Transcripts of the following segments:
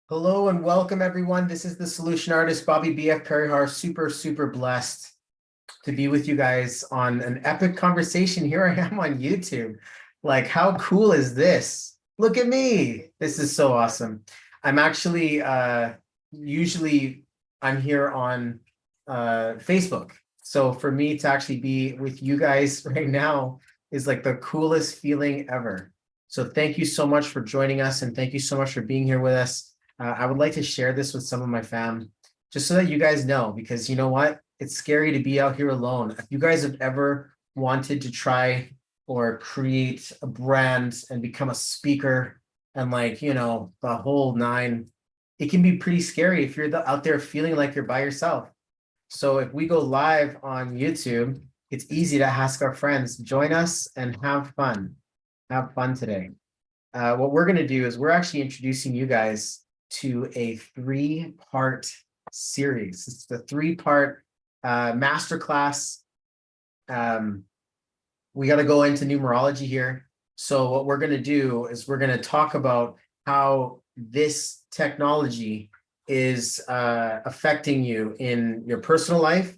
Hello and welcome everyone. This is the solution artist, Bobby BF Perryhar. Super blessed to be with you guys on an epic conversation. Here I am on YouTube. Like, how cool is this? Look at me. This is so awesome. I'm actually usually I'm here on Facebook. So for me to actually be with you guys right now is like the coolest feeling ever. So thank you so much for joining us and thank you so much for being here with us. I would like to share this with some of my fam, just so that you guys know, because you know what? It's scary to be out here alone. If you guys have ever wanted to try or create a brand and become a speaker and the whole nine, it can be pretty scary if you're out there feeling like you're by yourself. So if we go live on YouTube, it's easy to ask our friends, join us and have fun. Have fun today. What we're going to do is we're actually introducing you guys to a three-part series. It's the three-part masterclass. We got to go into numerology here. So what we're going to do is we're going to talk about how this technology is affecting you in your personal life,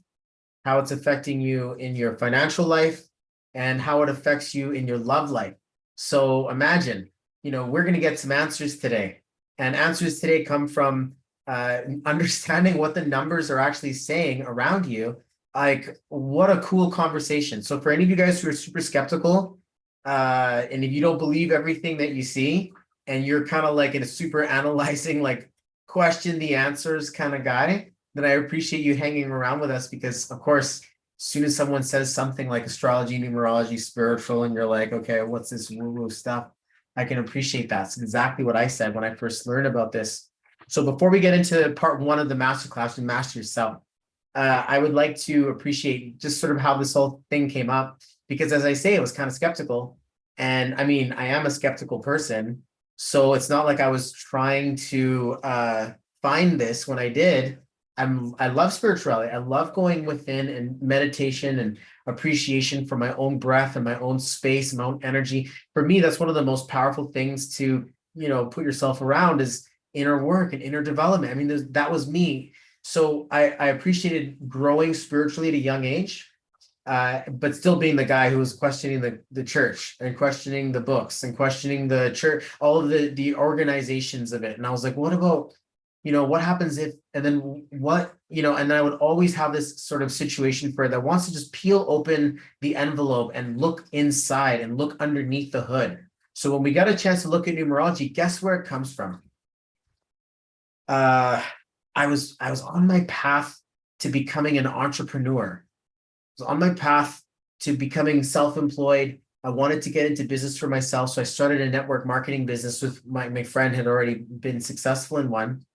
how it's affecting you in your financial life, and how it affects you in your love life. So imagine, we're going to get some answers today. And answers today come from understanding what the numbers are actually saying around you. Like, what a cool conversation. So for any of you guys who are super skeptical, and if you don't believe everything that you see, and you're kind of like in a super analyzing, like question the answers kind of guy, then I appreciate you hanging around with us because, of course, as soon as someone says something like astrology, numerology, spiritual, and you're like, okay, what's this woo-woo stuff? I can appreciate that. It's exactly what I said when I first learned about this. So before we get into part one of the masterclass and Master Yourself, I would like to appreciate just sort of how this whole thing came up, because as I say, I was kind of skeptical. And I mean, I am a skeptical person. So it's not like I was trying to find this when I did. I love spirituality. I love going within and meditation and appreciation for my own breath and my own space, my own energy. For me, that's one of the most powerful things to, put yourself around is inner work and inner development. I mean, that was me. So I appreciated growing spiritually at a young age, but still being the guy who was questioning the church and questioning the books and questioning the church, all of the organizations of it. And I was like, what about, what happens if, and then what, and then I would always have this sort of situation for that wants to just peel open the envelope and look inside and look underneath the hood. So when we got a chance to look at numerology, guess where it comes from? I was on my path to becoming an entrepreneur. I was on my path to becoming self-employed. I wanted to get into business for myself. So I started a network marketing business with my friend had already been successful in one.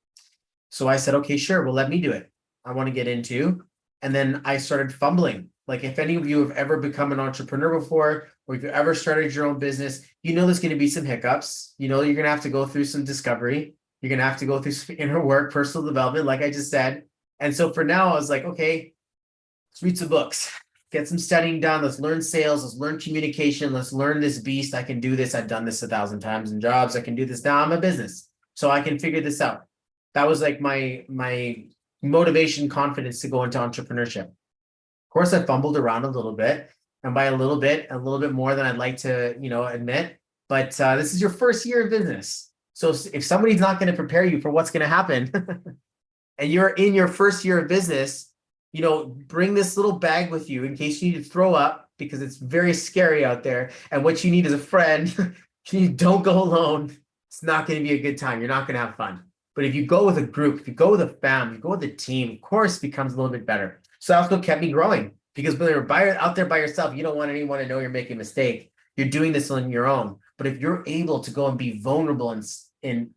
So I said, okay, sure. Well, let me do it. I want to get into. And then I started fumbling. Like if any of you have ever become an entrepreneur before, or if you ever started your own business, there's going to be some hiccups. You're going to have to go through some discovery. You're going to have to go through some inner work, personal development, like I just said. And so for now, I was like, okay, let's read some books, get some studying done. Let's learn sales. Let's learn communication. Let's learn this beast. I can do this. I've done this 1,000 times in jobs. I can do this. Now I'm a business. So I can figure this out. That was like my motivation, confidence to go into entrepreneurship. Of course, I fumbled around a little bit, and by a little bit more than I'd like to, admit. But this is your first year of business. So if somebody's not going to prepare you for what's going to happen, and you're in your first year of business, bring this little bag with you in case you need to throw up, because it's very scary out there. And what you need is a friend. You don't go alone. It's not going to be a good time. You're not going to have fun. But if you go with a group, if you go with a family, you go with a team, of course, it becomes a little bit better. So that's what kept me growing, because when you're out there by yourself, you don't want anyone to know you're making a mistake. You're doing this on your own. But if you're able to go and be vulnerable and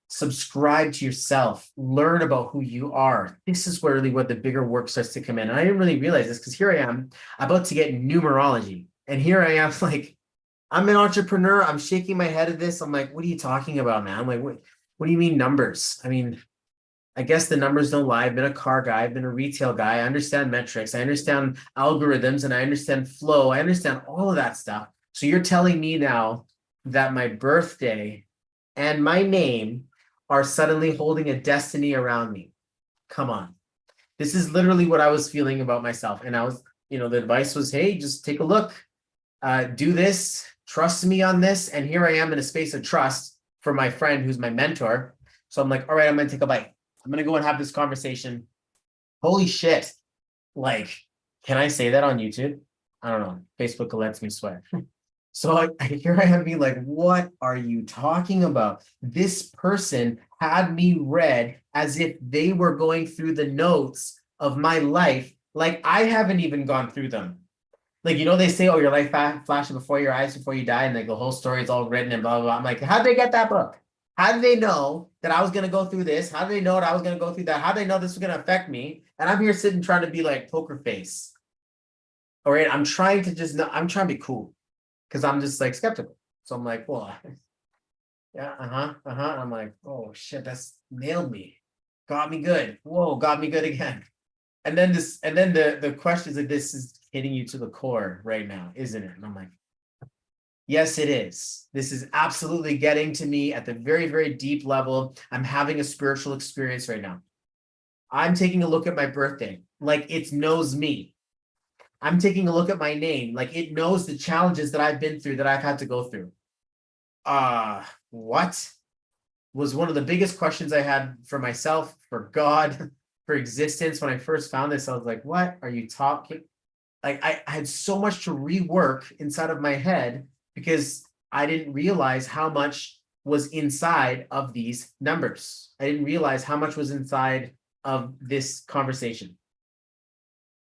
subscribe to yourself, learn about who you are, this is where really what the bigger work starts to come in. And I didn't really realize this because here I am about to get numerology. And here I am like, I'm an entrepreneur. I'm shaking my head at this. I'm like, what are you talking about, man? I'm like, what do you mean numbers? I mean, I guess the numbers don't lie. I've been a car guy. I've been a retail guy. I understand metrics. I understand algorithms and I understand flow. I understand all of that stuff. So you're telling me now that my birthday and my name are suddenly holding a destiny around me. Come on. This is literally what I was feeling about myself. And I was, the advice was, hey, just take a look, do this, trust me on this. And here I am in a space of trust for my friend who's my mentor. So I'm like, all right, I'm going to take a bite. I'm going to go and have this conversation. Holy shit. Like, can I say that on YouTube? I don't know. Facebook lets me swear. So here I am being like, what are you talking about? This person had me read as if they were going through the notes of my life. Like I haven't even gone through them. Like, they say, oh, your life flashing before your eyes before you die. And like the whole story is all written and blah, blah, blah. I'm like, how'd they get that book? How did they know that I was going to go through this? How did they know that I was going to go through that? How did they know this was going to affect me? And I'm here sitting trying to be like poker face. All right. I'm trying to be cool because I'm just like skeptical. So I'm like, well, yeah, I'm like, oh shit, that's nailed me. Got me good. Whoa, got me good again. And then the question is like, this is hitting you to the core right now, isn't it? And I'm like, yes, it is. This is absolutely getting to me at the very, very deep level. I'm having a spiritual experience right now. I'm taking a look at my birthday, like it knows me. I'm taking a look at my name, like it knows the challenges that I've been through, that I've had to go through. What was one of the biggest questions I had for myself, for God, for existence. When I first found this, I was like, what are you talking? Like I had so much to rework inside of my head because I didn't realize how much was inside of these numbers. I didn't realize how much was inside of this conversation.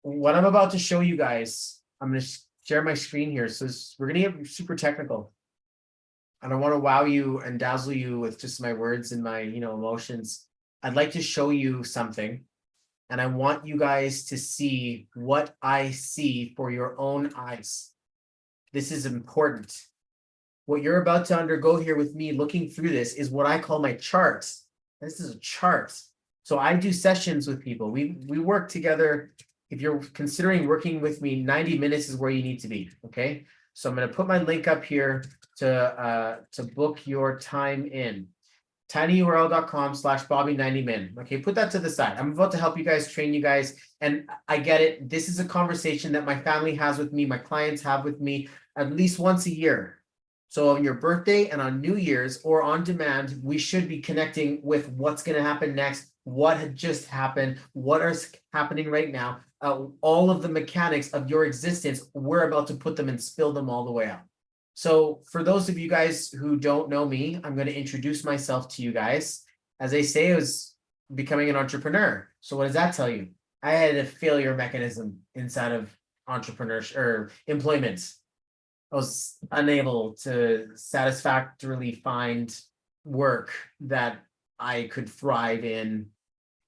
What I'm about to show you guys, I'm going to share my screen here. So we're going to get super technical. I don't want to wow you and dazzle you with just my words and my, emotions. I'd like to show you something. And I want you guys to see what I see for your own eyes. This is important. What you're about to undergo here with me looking through this is what I call my chart. This is a chart. So I do sessions with people. We work together. If you're considering working with me, 90 minutes is where you need to be, okay? So I'm going to put my link up here to book your time in. tinyurl.com/Bobby90min. Okay, put that to the side. I'm about to help you guys, train you guys. And I get it. This is a conversation that my family has with me, my clients have with me at least once a year. So on your birthday and on New Year's or on demand, we should be connecting with what's going to happen next, what had just happened, what is happening right now. All of the mechanics of your existence, we're about to put them and spill them all the way out. So for those of you guys who don't know me, I'm going to introduce myself to you guys. As I say, I was becoming an entrepreneur. So what does that tell you? I had a failure mechanism inside of entrepreneurship or employment. I was unable to satisfactorily find work that I could thrive in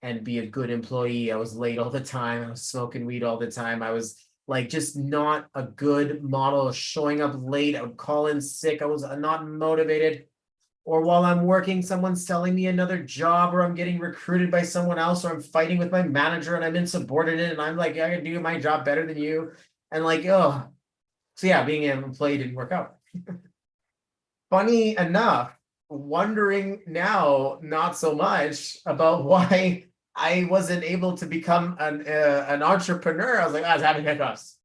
and be a good employee. I was late all the time. I was smoking weed all the time. I was like just not a good model of showing up late. I would call in sick. I was not motivated. Or while I'm working, someone's telling me another job, or I'm getting recruited by someone else, or I'm fighting with my manager and I'm insubordinate and I'm like, yeah, I can do my job better than you. And like, oh, so yeah, being an employee didn't work out. Funny enough, wondering now, not so much about why I wasn't able to become an entrepreneur. I was like, I was having hiccups.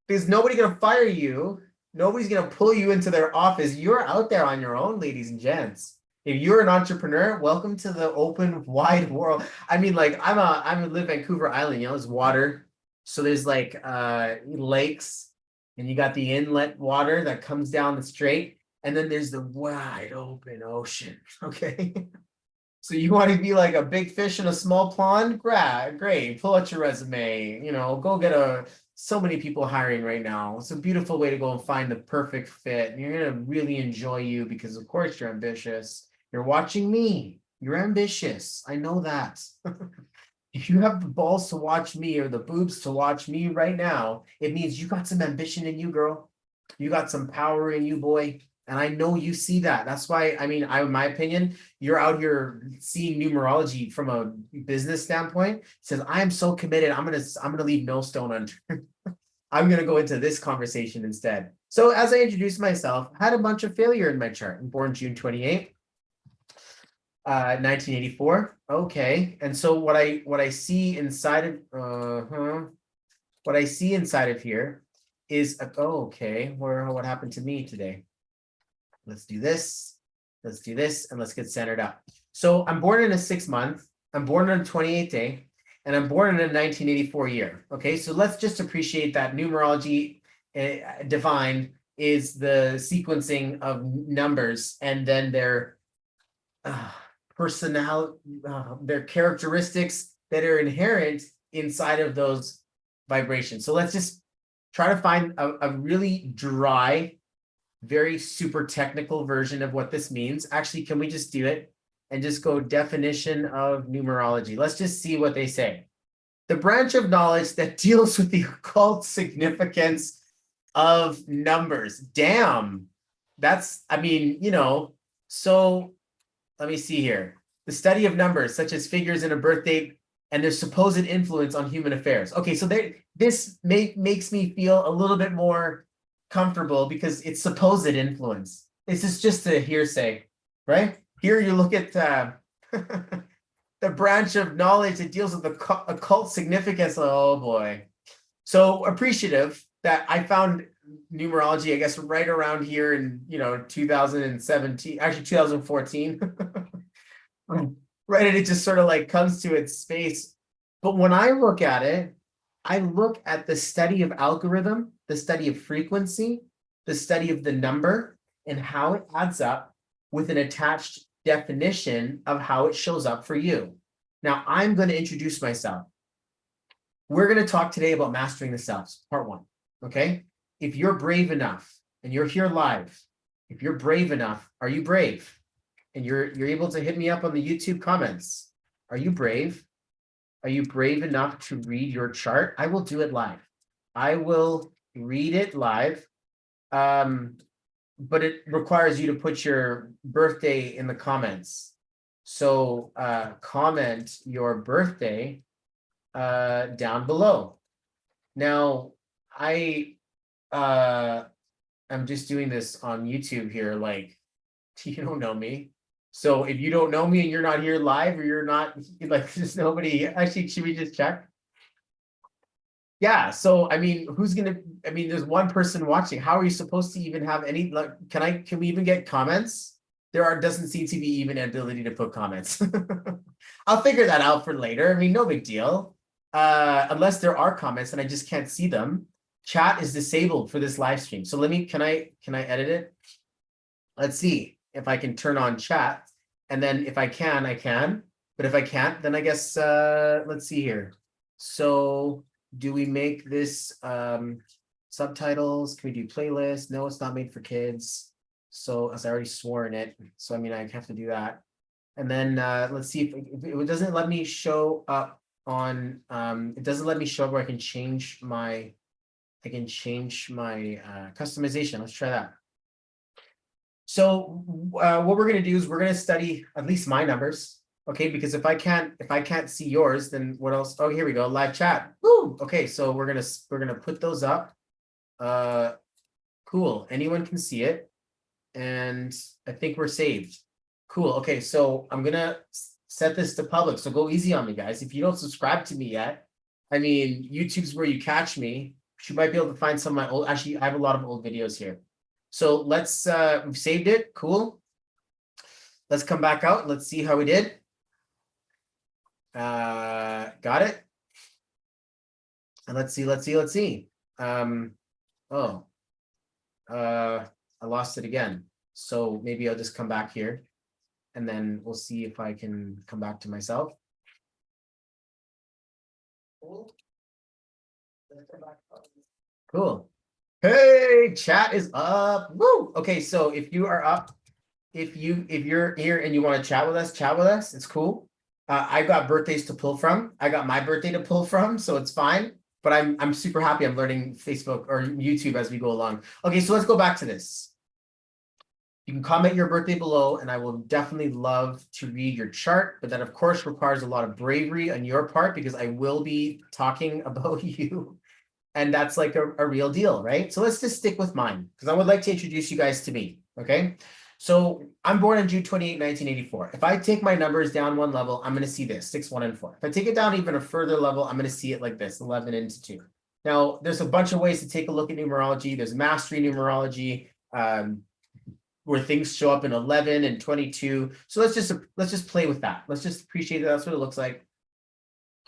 Because nobody's going to fire you. Nobody's going to pull you into their office. You're out there on your own, ladies and gents. If you're an entrepreneur, welcome to the open, wide world. I mean, like, I live Vancouver Island, there's water. So there's like lakes, and you got the inlet water that comes down the strait. And then there's the wide open ocean, okay? So you want to be like a big fish in a small pond? Great. Pull out your resume. Go get so many people hiring right now. It's a beautiful way to go and find the perfect fit. And you're going to really enjoy you because, of course, you're ambitious. You're watching me. You're ambitious. I know that. If you have the balls to watch me or the boobs to watch me right now, it means you got some ambition in you, girl. You got some power in you, boy. And I know you see that. That's why, in my opinion, you're out here seeing numerology from a business standpoint. It says, I am so committed. I'm gonna leave no stone unturned. I'm gonna go into this conversation instead. So as I introduced myself, I had a bunch of failure in my chart. I'm born June 28th. 1984. Okay. And so what I see inside of what I see inside of here is okay, what happened to me today? Let's do this. Let's do this, and let's get centered up. So I'm born in a 6 month. I'm born on a 28th day, and I'm born in a 1984 year. Okay, so let's just appreciate that numerology divine is the sequencing of numbers and then their personality, their characteristics that are inherent inside of those vibrations. So let's just try to find a really dry, very super technical version of what this means. Actually, can we just do it and just go definition of numerology? Let's just see what they say. The branch of knowledge that deals with the occult significance of numbers. Damn, that's, I mean, you know, so let me see here. The study of numbers, such as figures in a birth date and their supposed influence on human affairs. Okay, so this makes me feel a little bit more comfortable because it's supposed influence. This is just a hearsay, right? Here you look at the branch of knowledge that deals with the occult significance. Oh boy. So appreciative that I found numerology, I guess, right around here in, 2017, actually 2014. Right, and it just sort of like comes to its space. But when I look at it, I look at the study of algorithm, the study of frequency, the study of the number, and how it adds up with an attached definition of how it shows up for you. Now, I'm going to introduce myself. We're going to talk today about mastering the selves, part 1. Okay? If you're brave enough and you're here live, if you're brave enough, are you brave? And you're able to hit me up on the YouTube comments. Are you brave? Are you brave enough to read your chart? I will do it live. I will read it live. But it requires you to put your birthday in the comments. So comment your birthday down below. Now, I'm just doing this on YouTube here, like, you don't know me. So if you don't know me and you're not here live, or you're not, like, there's nobody, actually, should we just check? Yeah, so I mean, there's one person watching. How are you supposed to even have any, like, can we even get comments? Doesn't seem to be even an ability to put comments. I'll figure that out for later. I mean, no big deal. Unless there are comments and I just can't see them. Chat is disabled for this live stream. So can I edit it? Let's see if I can turn on chat. And then if I can, I can. But if I can't, then I guess, let's see here. So do we make this subtitles? Can we do playlist? No, it's not made for kids. So as I already swore in it. So I mean, I have to do that. And then let's see if it doesn't let me show up on, it doesn't let me show up where I can change my customization. Let's try that. So what we're going to do is we're going to study at least my numbers. Okay, because if I can't see yours, then what else? Oh, here we go, live chat. Woo! Okay, so we're gonna put those up. Cool. Anyone can see it, and I think we're saved. Cool. Okay, so I'm gonna set this to public. So go easy on me, guys. If you don't subscribe to me yet, I mean, YouTube's where you catch me. You might be able to find some of my old. Actually, I have a lot of old videos here. So let's. We've saved it. Cool. Let's come back out. Let's see how we did. Got it. And let's see. I lost it again. So maybe I'll just come back here and then we'll see if I can come back to myself. Cool. Hey, chat is up. Woo! Okay, so if you are up, if you're here and you want to chat with us, it's cool. I got birthdays to pull from. I got my birthday to pull from, so it's fine. But I'm super happy I'm learning Facebook or YouTube as we go along. Okay, so let's go back to this. You can comment your birthday below, and I will definitely love to read your chart. But that, of course, requires a lot of bravery on your part because I will be talking about you. And that's like a real deal, right? So let's just stick with mine because I would like to introduce you guys to me, okay? So I'm born on June 28, 1984. If I take my numbers down one level, I'm going to see this 6, 1, and 4. If I take it down even a further level, I'm going to see it like this 11 into 2. Now, there's a bunch of ways to take a look at numerology. There's mastery numerology, where things show up in 11 and 22. So let's just play with that. Let's just appreciate that. That's what it looks like.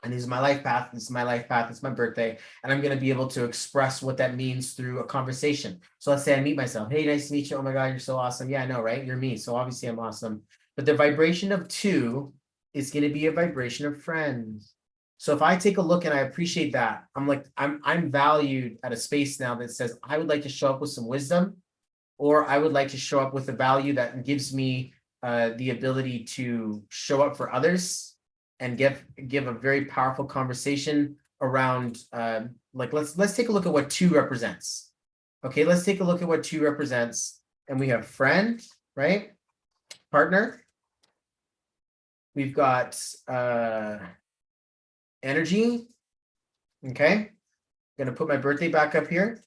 And this is my life path. This is my life path. It's my birthday. And I'm going to be able to express what that means through a conversation. So let's say I meet myself. Hey, nice to meet you. Oh my God, you're so awesome. Yeah, I know, right? You're me. So obviously I'm awesome. But the vibration of 2 is going to be a vibration of friends. So if I take a look and I appreciate that, I'm valued at a space now that says I would like to show up with some wisdom, or I would like to show up with a value that gives me the ability to show up for others and give a very powerful conversation around let's take a look at what 2 represents. Okay, let's take a look at what 2 represents. And we have friend, right? Partner. We've got energy. Okay, I'm gonna put my birthday back up here,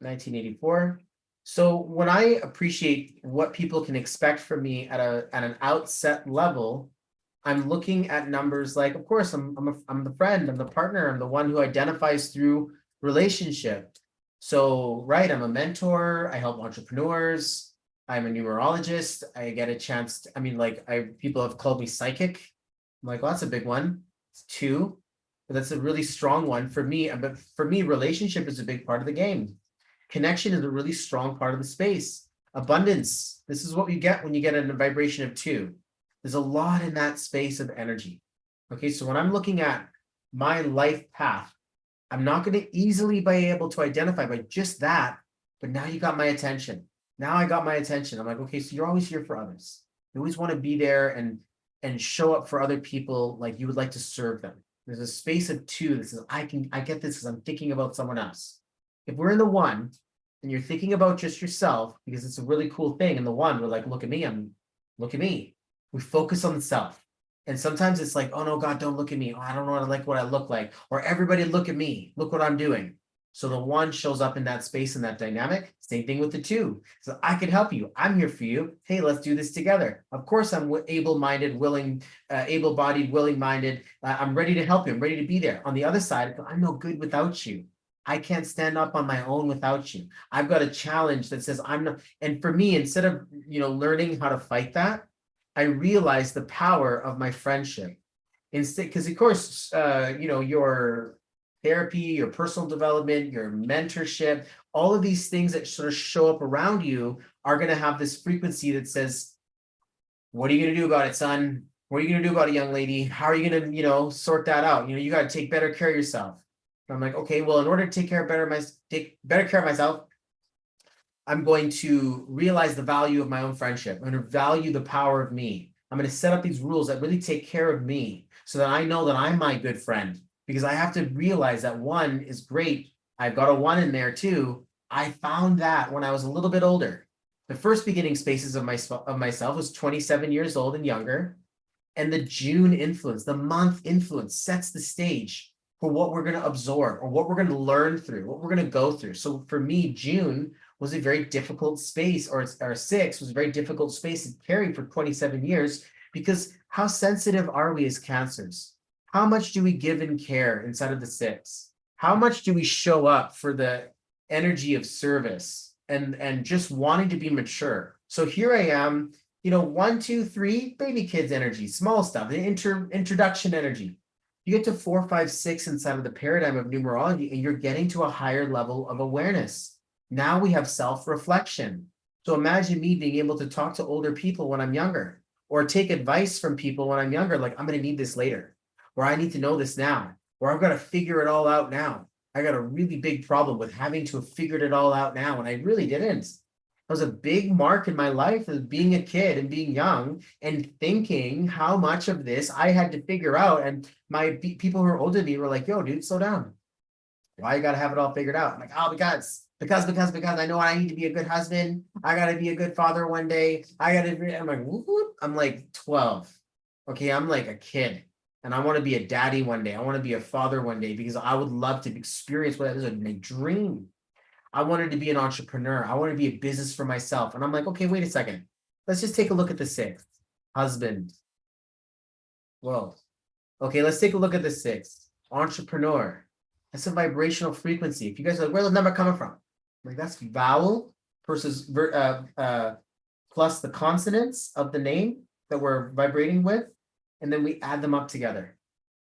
1984. So when I appreciate what people can expect from me at an outset level, I'm looking at numbers like, of course, I'm the friend, I'm the partner, I'm the one who identifies through relationship. So, right, I'm a mentor, I help entrepreneurs, I'm a numerologist, I get a chance to, people have called me psychic. I'm like, well, that's a big one. It's 2, but that's a really strong one for me. But for me, relationship is a big part of the game. Connection is a really strong part of the space. Abundance, this is what you get when you get a vibration of 2. There's a lot in that space of energy. Okay, so when I'm looking at my life path, I'm not going to easily be able to identify by just that, but now you got my attention. Now I got my attention. I'm like, okay, so you're always here for others. You always want to be there and show up for other people like you would like to serve them. There's a space of 2 that says, I get this because I'm thinking about someone else. If we're in the 1 and you're thinking about just yourself, because it's a really cool thing, in the 1, we're like, look at me, look at me. We focus on the self. And sometimes it's like, oh no, God, don't look at me. Oh, I don't want to like what I look like. Or everybody look at me. Look what I'm doing. So the 1 shows up in that space and that dynamic. Same thing with the 2. So I can help you. I'm here for you. Hey, let's do this together. Of course, I'm able-minded, willing, able-bodied, willing-minded. I'm ready to help you. I'm ready to be there. On the other side, I'm no good without you. I can't stand up on my own without you. I've got a challenge that says I'm not. And for me, instead of learning how to fight that, I realized the power of my friendship. Instead, because of course, your therapy, your personal development, your mentorship, all of these things that sort of show up around you are going to have this frequency that says, what are you going to do about it, son? What are you going to do about it, young lady? How are you going to, sort that out? You got to take better care of yourself. And I'm like, okay, well, in order to take better care of myself, I'm going to realize the value of my own friendship. I'm going to value the power of me. I'm going to set up these rules that really take care of me so that I know that I'm my good friend, because I have to realize that 1 is great. I've got a 1 in there too. I found that when I was a little bit older. The first beginning spaces of myself was 27 years old and younger. And the June influence, the month influence sets the stage for what we're going to absorb or what we're going to learn through, what we're going to go through. So for me, June was a very difficult space, or 6 was a very difficult space to carry for 27 years, because how sensitive are we as Cancers? How much do we give and care inside of the 6? How much do we show up for the energy of service and just wanting to be mature? So here I am, 1, 2, 3, baby kids energy, small stuff, the introduction energy. You get to 4, 5, 6 inside of the paradigm of numerology, and you're getting to a higher level of awareness. Now we have self-reflection. So imagine me being able to talk to older people when I'm younger, or take advice from people when I'm younger, like I'm going to need this later, or I need to know this now, or I've got to figure it all out now. I got a really big problem with having to have figured it all out now, and I really didn't. That was a big mark in my life of being a kid and being young and thinking how much of this I had to figure out. And my people who are older than me were like, yo, dude, slow down. Why you got to have it all figured out? I'm like, oh, because I know I need to be a good husband. I got to be a good father one day. I'm like, whoop, whoop. I'm like 12. Okay, I'm like a kid. And I want to be a daddy one day. I want to be a father one day, because I would love to experience what that is, my dream. I wanted to be an entrepreneur. I wanted to be a business for myself. And I'm like, okay, wait a second. Let's just take a look at the sixth. Husband. Whoa. Okay, let's take a look at the sixth. Entrepreneur. That's a vibrational frequency. If you guys are like, where's the number coming from? Like, that's vowel versus plus the consonants of the name that we're vibrating with, and then we add them up together.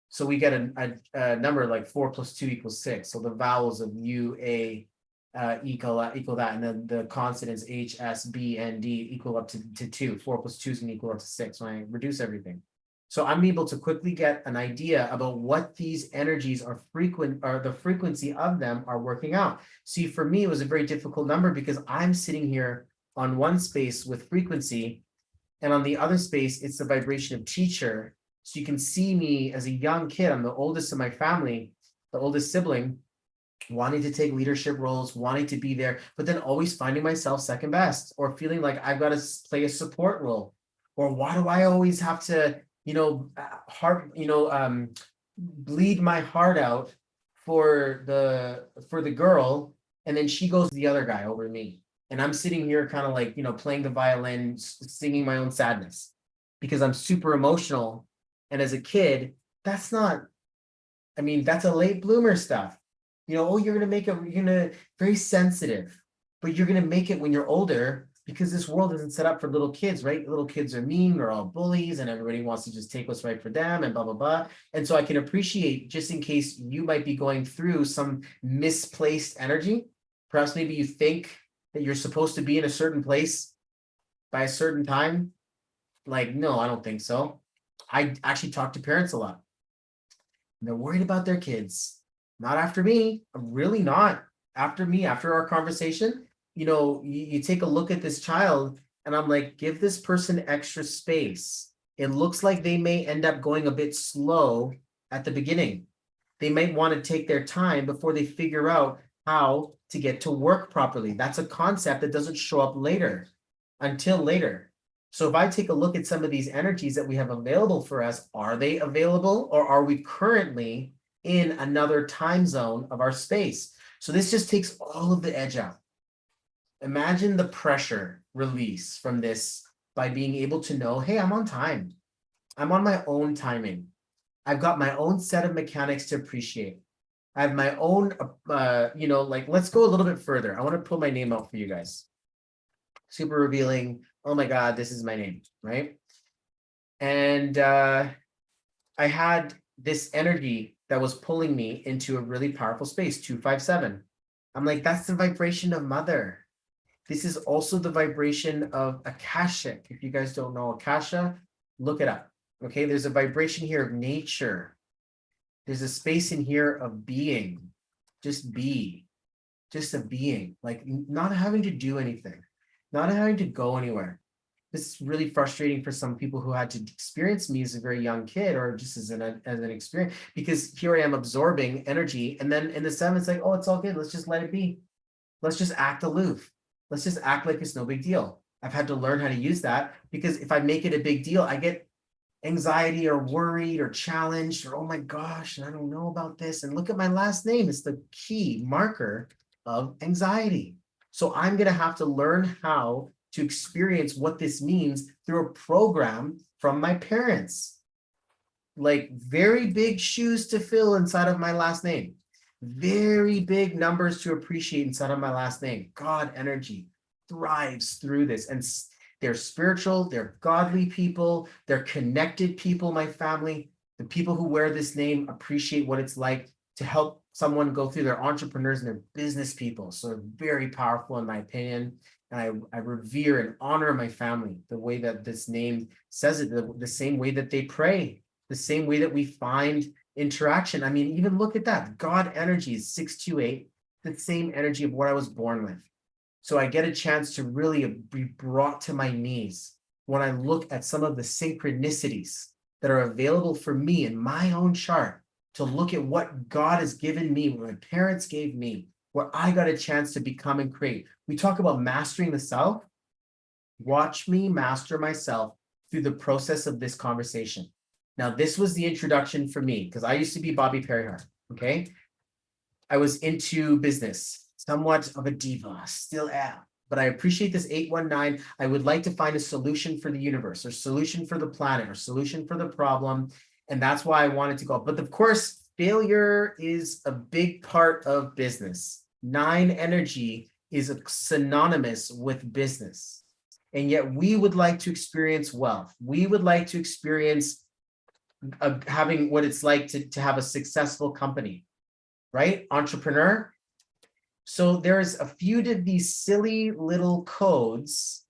So we get a number like 4 + 2 = 6. So the vowels of U, A, equal that, and then the consonants H, S, B, and D equal up to 2. 4 + 2 is going to equal up to 6 when I reduce everything. So I'm able to quickly get an idea about what these energies are frequent, or the frequency of them are working out. See, for me, it was a very difficult number because I'm sitting here on one space with frequency, and on the other space, it's the vibration of teacher. So you can see me as a young kid. I'm the oldest of my family, the oldest sibling, wanting to take leadership roles, wanting to be there, but then always finding myself second best, or feeling like I've got to play a support role. Or why do I always have to, bleed my heart out for the girl, and then she goes to the other guy over me. And I'm sitting here kind of like, playing the violin, singing my own sadness because I'm super emotional. And as a kid, that's a late bloomer stuff. You're very sensitive, but you're going to make it when you're older, because this world isn't set up for little kids, right? Little kids are mean, they're all bullies, and everybody wants to just take what's right for them and blah, blah, blah. And so I can appreciate, just in case you might be going through some misplaced energy, perhaps maybe you think that you're supposed to be in a certain place by a certain time. Like, no, I don't think so. I actually talk to parents a lot. They're worried about their kids. Not after me. I'm really not. After me, after our conversation, you take a look at this child, and I'm like, give this person extra space. It looks like they may end up going a bit slow at the beginning. They might want to take their time before they figure out how to get to work properly. That's a concept that doesn't show up until later. So if I take a look at some of these energies that we have available for us, are they available, or are we currently in another time zone of our space? So this just takes all of the edge out. Imagine the pressure release from this by being able to know, hey, I'm on time. I'm on my own timing. I've got my own set of mechanics to appreciate. I have my own, let's go a little bit further. I want to pull my name out for you guys. Super revealing. Oh my God, this is my name, right? And I had this energy that was pulling me into a really powerful space, 257. I'm like, that's the vibration of mother. This is also the vibration of Akashic. If you guys don't know Akasha, look it up. Okay, there's a vibration here of nature. There's a space in here of being. Just be. Just a being. Like, not having to do anything. Not having to go anywhere. This is really frustrating for some people who had to experience me as a very young kid, or just as an experience, because here I am absorbing energy, and then in the seventh, it's like, oh, it's all good. Let's just let it be. Let's just act aloof. Let's just act like it's no big deal. I've had to learn how to use that, because if I make it a big deal, I get anxiety or worried or challenged, or, oh my gosh, I don't know about this. And look at my last name. It's the key marker of anxiety. So I'm going to have to learn how to experience what this means through a program from my parents. Like, very big shoes to fill inside of my last name. Very big numbers to appreciate inside of my last name. God energy thrives through this. And they're spiritual, they're godly people, they're connected people, my family. The people who wear this name appreciate what it's like to help someone go through. Their entrepreneurs and their business people. So they're very powerful, in my opinion. And I revere and honor my family, the way that this name says it, the same way that they pray, the same way that we find interaction. I mean, even look at that. God energy is 628, the same energy of what I was born with. So I get a chance to really be brought to my knees when I look at some of the synchronicities that are available for me in my own chart, to look at what God has given me, what my parents gave me, where I got a chance to become and create. We talk about mastering the self. Watch me master myself through the process of this conversation. Now, this was the introduction for me, because I used to be Bobby Perryhart, okay? I was into business. somewhat of a diva, still am. But I appreciate this 819. I would like to find a solution for the universe, or solution for the planet, or solution for the problem. And that's why I wanted to go. But of course, failure is a big part of business. 9 energy is synonymous with business. And yet we would like to experience wealth. We would like to experience having what it's like to have a successful company, right? Entrepreneur. So there's a few of these silly little codes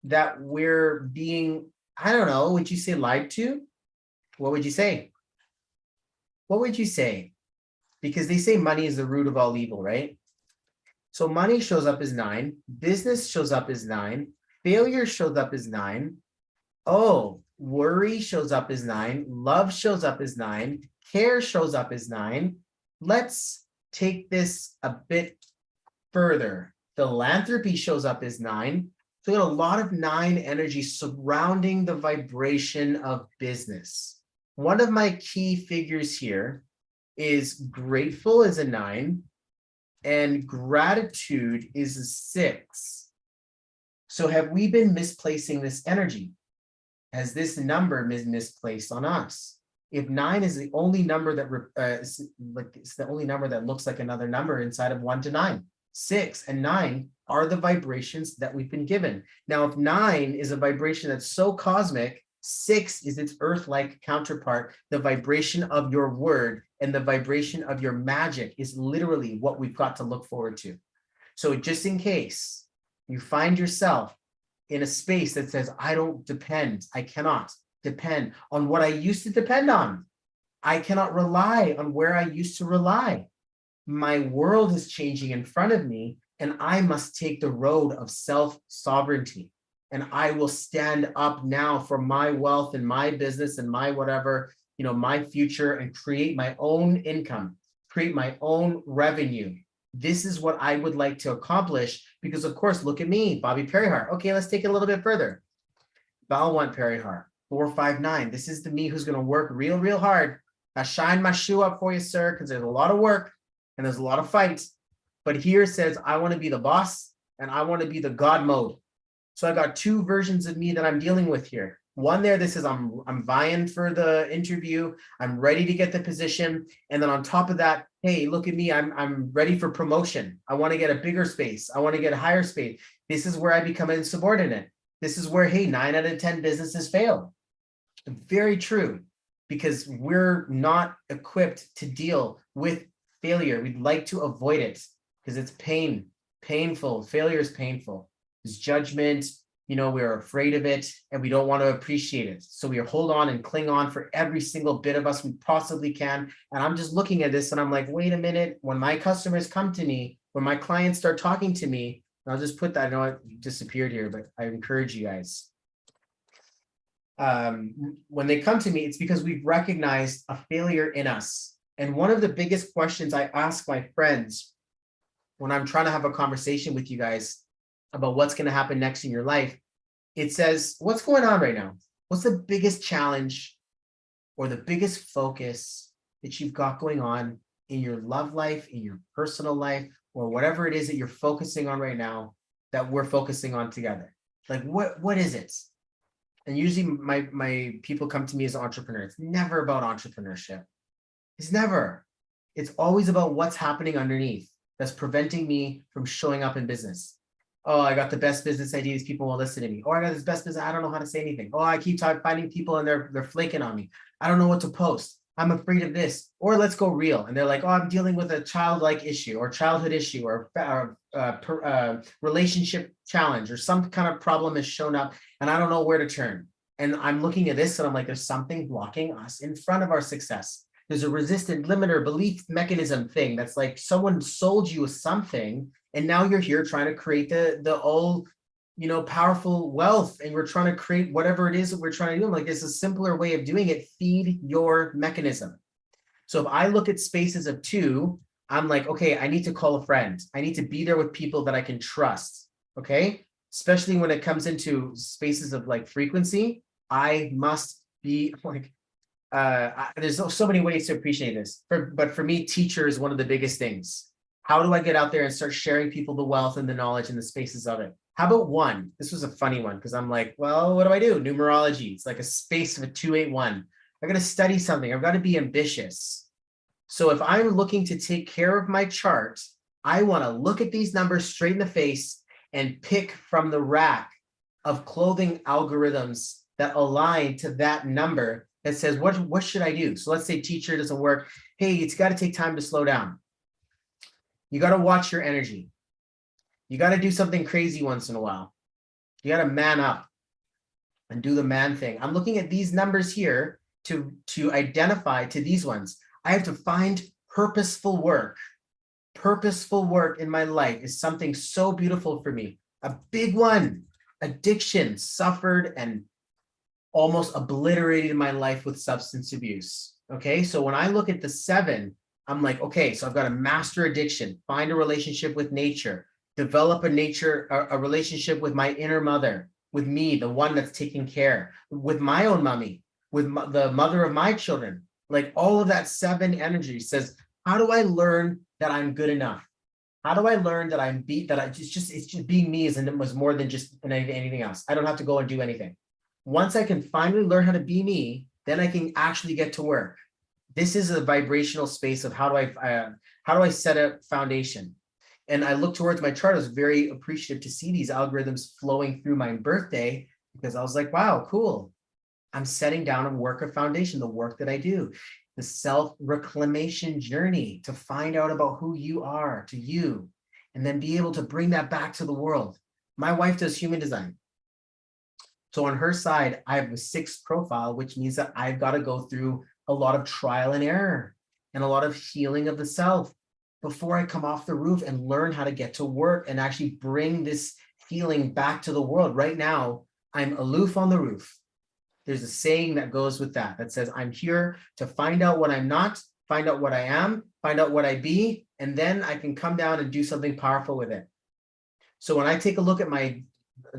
that we're being, I don't know, would you say lied to? What would you say? What would you say? Because they say money is the root of all evil, right? So money shows up as 9, business shows up as 9, failure shows up as 9. Oh, worry shows up as 9, love shows up as 9, care shows up as 9. Let's take this a bit further. Philanthropy shows up as 9. So we got a lot of 9 energy surrounding the vibration of business. One of my key figures here is grateful is a 9 and gratitude is a 6. So have we been misplacing this energy? Has this number been misplaced on us? If 9 is the only number that it's the only number that looks like another number inside of 1 to 9, 6 and 9 are the vibrations that we've been given. Now, if 9 is a vibration that's so cosmic, 6 is its earth-like counterpart. The vibration of your word and the vibration of your magic is literally what we've got to look forward to. So just in case you find yourself in a space that says, I cannot depend on what I used to depend on. I cannot rely on where I used to rely. My world is changing in front of me, and I must take the road of self-sovereignty. And I will stand up now for my wealth and my business and my whatever, my future, and create my own income, create my own revenue. This is what I would like to accomplish because, of course, look at me, Bobby Perryhart. Okay, let's take it a little bit further. Balwant Perryhart, 459. This is the me who's going to work real, real hard. I shine my shoe up for you, sir, because there's a lot of work and there's a lot of fights. But here it says, I want to be the boss and I want to be the God mode. So I got 2 versions of me that I'm dealing with here. One there, this is I'm vying for the interview. I'm ready to get the position. And then on top of that, hey, look at me. I'm ready for promotion. I want to get a bigger space. I want to get a higher space. This is where I become insubordinate. This is where, hey, 9 out of 10 businesses fail. Very true, because we're not equipped to deal with failure. We'd like to avoid it because it's painful. Failure is painful. It's judgment. We're afraid of it and we don't want to appreciate it. So we hold on and cling on for every single bit of us we possibly can. And I'm just looking at this and I'm like, wait a minute, when my customers come to me, when my clients start talking to me, I'll just put that, I know it disappeared here, but I encourage you guys. When they come to me, it's because we've recognized a failure in us. And one of the biggest questions I ask my friends when I'm trying to have a conversation with you guys about what's going to happen next in your life, it says, what's going on right now? What's the biggest challenge or the biggest focus that you've got going on in your love life, in your personal life, or whatever it is that you're focusing on right now that we're focusing on together? Like, what is it? And usually my people come to me as entrepreneurs. It's never about entrepreneurship. It's never. It's always about what's happening underneath that's preventing me from showing up in business. Oh, I got the best business ideas. People won't listen to me. Or I got this best business. I don't know how to say anything. Oh, I keep finding people and they're flaking on me. I don't know what to post. I'm afraid of this. Or let's go real. And they're like, oh, I'm dealing with a childlike issue or childhood issue or relationship challenge or some kind of problem has shown up and I don't know where to turn. And I'm looking at this and I'm like, there's something blocking us in front of our success. There's a resistant limiter belief mechanism thing that's like someone sold you something and now you're here trying to create the all, powerful wealth, and we're trying to create whatever it is that we're trying to do. I'm like, there's a simpler way of doing it. Feed your mechanism. So if I look at spaces of 2, I'm like, okay, I need to call a friend. I need to be there with people that I can trust. Okay. Especially when it comes into spaces of like frequency, I must be like, there's so many ways to appreciate this. But for me, teacher is one of the biggest things. How do I get out there and start sharing people the wealth and the knowledge and the spaces of it? How about one? This was a funny one because I'm like, well, what do I do? Numerology. It's like a space of a 281. I got to study something. I've got to be ambitious. So if I'm looking to take care of my chart, I want to look at these numbers straight in the face and pick from the rack of clothing algorithms that align to that number that says, what should I do? So let's say teacher doesn't work. Hey, it's got to take time to slow down. You got to watch your energy. You got to do something crazy once in a while. You got to man up and do the man thing. I'm looking at these numbers here to identify to these ones. I have to find purposeful work. Purposeful work in my life is something so beautiful for me. A big one, addiction, suffered and almost obliterated my life with substance abuse. Okay, so when I look at the 7, I'm like, okay, so I've got to master addiction, find a relationship with nature, develop a relationship with my inner mother, with me, the one that's taking care, with my own mommy, with the mother of my children. Like all of that 7 energy says, how do I learn that I'm good enough? How do I learn that it's just being me was more than just anything else. I don't have to go and do anything. Once I can finally learn how to be me, then I can actually get to work. This is a vibrational space of how do I set a foundation? And I look towards my chart. I was very appreciative to see these algorithms flowing through my birthday because I was like, wow, cool. I'm setting down a work of foundation, the work that I do, the self-reclamation journey to find out about who you are to you, and then be able to bring that back to the world. My wife does human design. So on her side, I have a 6th profile, which means that I've got to go through a lot of trial and error and a lot of healing of the self before I come off the roof and learn how to get to work and actually bring this healing back to the world. Right now, I'm aloof on the roof. There's a saying that goes with that says, I'm here to find out what I'm not, find out what I am, find out what I be, and then I can come down and do something powerful with it. So when I take a look at my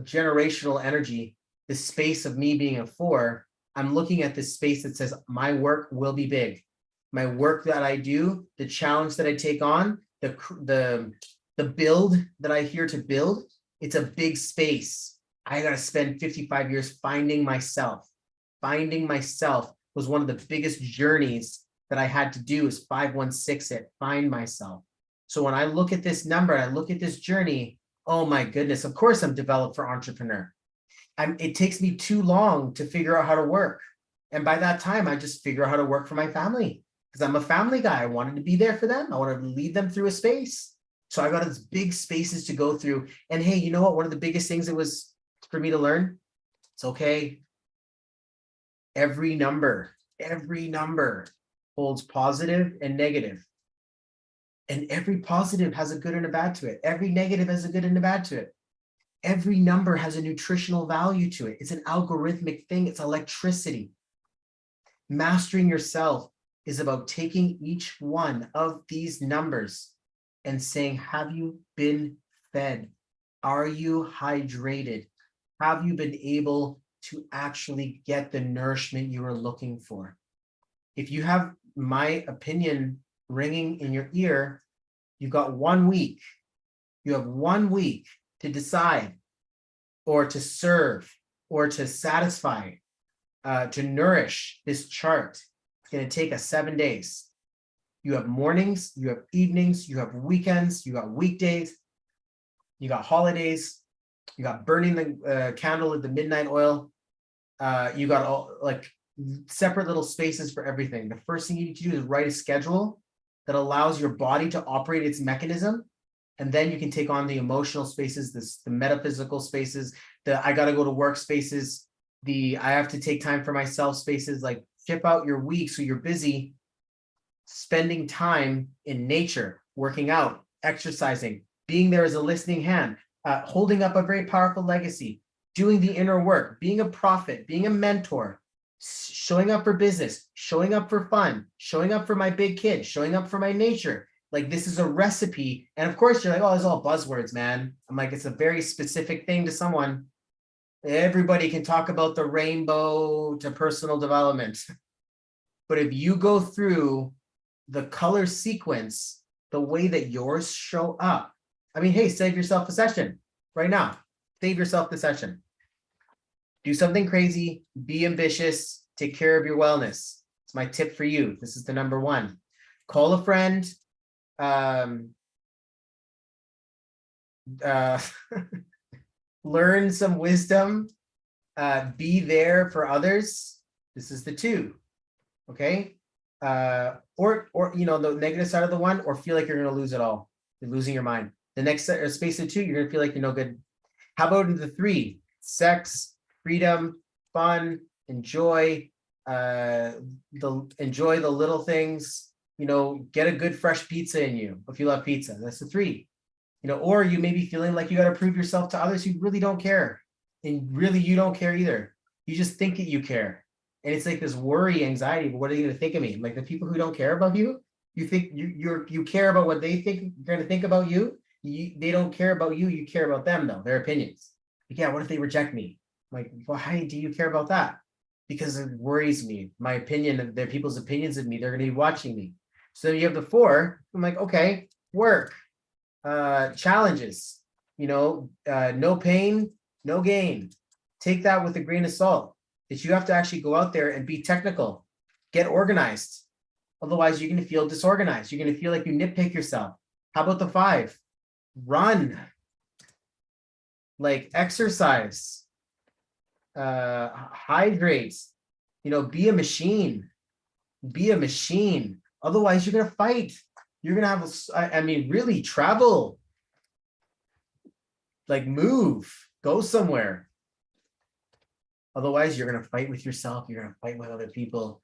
generational energy, the space of me being a 4, I'm looking at this space that says my work will be big. My work that I do, the challenge that I take on, the build that I here to build, it's a big space. I got to spend 55 years finding myself. Finding myself was one of the biggest journeys that I had to do is 516 it, find myself. So when I look at this number, I look at this journey, oh my goodness, of course I'm developed for entrepreneur. It takes me too long to figure out how to work. And by that time, I just figure out how to work for my family because I'm a family guy. I wanted to be there for them. I wanted to lead them through a space. So I got these big spaces to go through. And hey, you know what? One of the biggest things it was for me to learn, it's okay. Every number holds positive and negative. And every positive has a good and a bad to it. Every negative has a good and a bad to it. Every number has a nutritional value to it. It's an algorithmic thing. It's electricity. Mastering yourself is about taking each one of these numbers and saying, have you been fed? Are you hydrated? Have you been able to actually get the nourishment you are looking for? If you have my opinion ringing in your ear, you've got 1 week. You have 1 week to decide or to serve or to satisfy, to nourish this chart. It's going to take us 7 days. You have mornings, you have evenings, you have weekends, you got weekdays, you got holidays, you got burning the candle at the midnight oil. You got all like separate little spaces for everything. The first thing you need to do is write a schedule that allows your body to operate its mechanism. And then you can take on the emotional spaces, the metaphysical spaces, the I got to go to work spaces, the I have to take time for myself spaces. Like ship out your week so you're busy spending time in nature, working out, exercising, being there as a listening hand, holding up a very powerful legacy, doing the inner work, being a prophet, being a mentor, showing up for business, showing up for fun, showing up for my big kid, showing up for my nature. Like this is a recipe. And of course you're like, oh, it's all buzzwords, man. I'm like, it's a very specific thing to someone. Everybody can talk about the rainbow to personal development. But if you go through the color sequence the way that yours show up. I mean, hey, save yourself a session right now. Save yourself the session. Do something crazy, be ambitious, take care of your wellness. It's my tip for you. This is the number one. Call a friend. Learn some wisdom. Be there for others. This is the two. Okay. Or you know, the negative side of the one, or feel like you're going to lose it all. You're losing your mind. The next space of two, you're going to feel like you're no good. How about in the three? Sex, freedom, fun, enjoy, enjoy the little things, you know, get a good fresh pizza in you if you love pizza. That's the three. You know, or you may be feeling like you got to prove yourself to others who really don't care. And really you don't care either. You just think that you care. And it's like this worry, anxiety, but what are they going to think of me? Like the people who don't care about you, you think you care about what they think you're going to think about you. They don't care about you. You care about them though, their opinions. Like, yeah, what if they reject me? I'm like, why do you care about that? Because it worries me. My opinion, their people's opinions of me, they're going to be watching me. So you have the four. I'm like, okay, work, challenges, you know, no pain, no gain. Take that with a grain of salt. That you have to actually go out there and be technical, get organized. Otherwise, you're going to feel disorganized. You're going to feel like you nitpick yourself. How about the five? Run, like exercise, hydrate, you know, be a machine, be a machine. Otherwise, you're going to fight. You're going to have, I mean, really travel, like move, go somewhere. Otherwise, you're going to fight with yourself. You're going to fight with other people.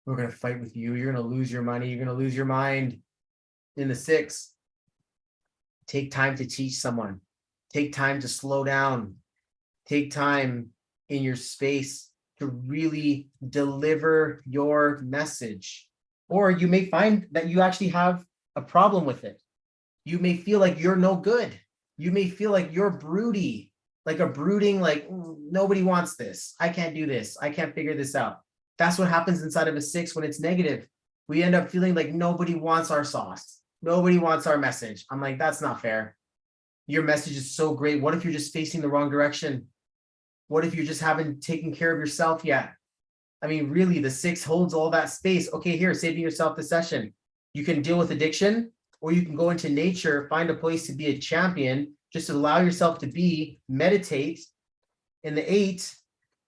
We're going to fight with you. You're going to lose your money. You're going to lose your mind. In the six, take time to teach someone. Take time to slow down. Take time in your space to really deliver your message. Or you may find that you actually have a problem with it. You may feel like you're no good. You may feel like you're broody, like a brooding, like nobody wants this. I can't do this. I can't figure this out. That's what happens inside of a six when it's negative. We end up feeling like nobody wants our sauce. Nobody wants our message. I'm like, that's not fair. Your message is so great. What if you're just facing the wrong direction? What if you just haven't taken care of yourself yet? I mean, really, the six holds all that space. Okay, here, saving yourself the session. You can deal with addiction, or you can go into nature, find a place to be a champion, just allow yourself to be, meditate. In the eight,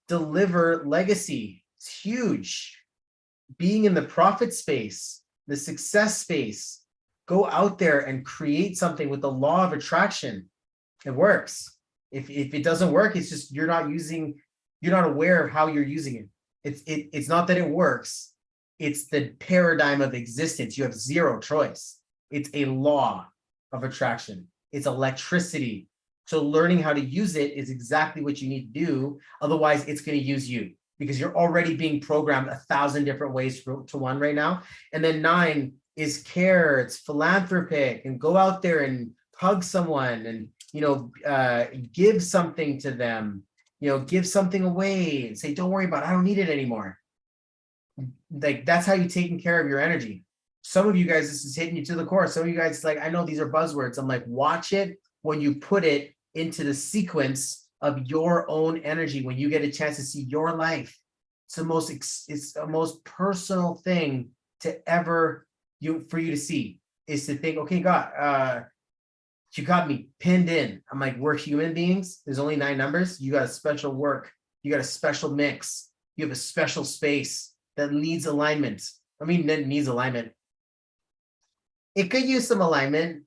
deliver legacy. It's huge. Being in the profit space, the success space, go out there and create something with the law of attraction. It works. If it doesn't work, it's just you're not aware of how you're using it. It's not that it works. It's the paradigm of existence. You have zero choice. It's a law of attraction. It's electricity. So learning how to use it is exactly what you need to do. Otherwise, it's going to use you because you're already being programmed 1,000 different ways to one right now. And then nine is care. It's philanthropic, and go out there and hug someone and, you know, give something to them, you know, give something away and say, don't worry about it. I don't need it anymore. Like, that's how you taking care of your energy. Some of you guys, this is hitting you to the core. Some of you guys, like, I know these are buzzwords. I'm like, watch it when you put it into the sequence of your own energy, when you get a chance to see your life. It's the most personal thing to ever for you to see, is to think, okay, God, you got me pinned in. I'm like, we're human beings. There's only 9 numbers. You got a special work. You got a special mix. You have a special space that needs alignment. I mean, that needs alignment. It could use some alignment.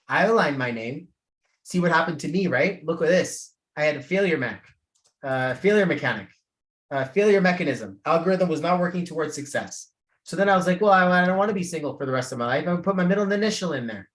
I aligned my name. See what happened to me, right? Look at this. I had a failure mechanic, failure mechanism. Algorithm was not working towards success. So then I was like, well, I don't want to be single for the rest of my life. I would put my middle initial in there.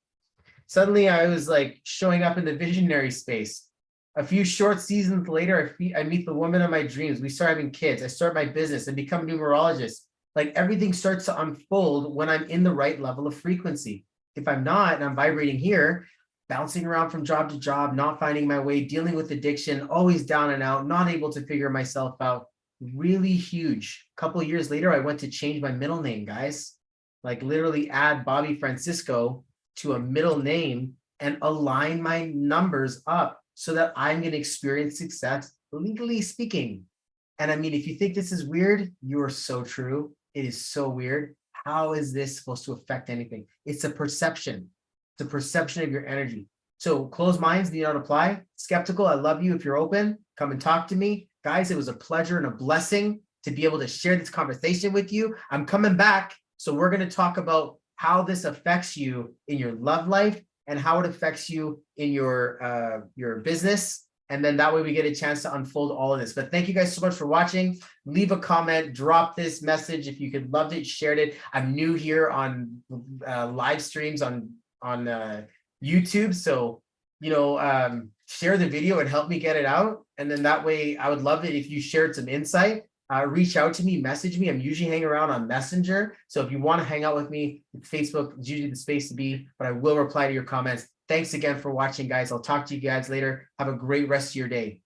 Suddenly I was like showing up in the visionary space. A few short seasons later, I meet the woman of my dreams. We start having kids. I start my business and become a numerologist. Like, everything starts to unfold when I'm in the right level of frequency. If I'm not, and I'm vibrating here, bouncing around from job to job, not finding my way, dealing with addiction, always down and out, not able to figure myself out, really huge. A couple of years later, I went to change my middle name, guys. like literally add Bobby Francisco to a middle name and align my numbers up so that I'm going to experience success, legally speaking. And I mean, if you think this is weird, you are so true. It is so weird. How is this supposed to affect anything? It's a perception. It's a perception of your energy. So closed minds do not apply. Skeptical, I love you. If you're open, come and talk to me. Guys, it was a pleasure and a blessing to be able to share this conversation with you. I'm coming back. So we're going to talk about how this affects you in your love life and how it affects you in your business. And then that way we get a chance to unfold all of this. But thank you guys so much for watching. Leave a comment, drop this message if you could, loved it, shared it. I'm new here on live streams on YouTube. So, share the video and help me get it out. And then that way I would love it if you shared some insight. Reach out to me, message me. I'm usually hanging around on Messenger. So if you want to hang out with me, Facebook is usually the space to be, but I will reply to your comments. Thanks again for watching, guys. I'll talk to you guys later. Have a great rest of your day.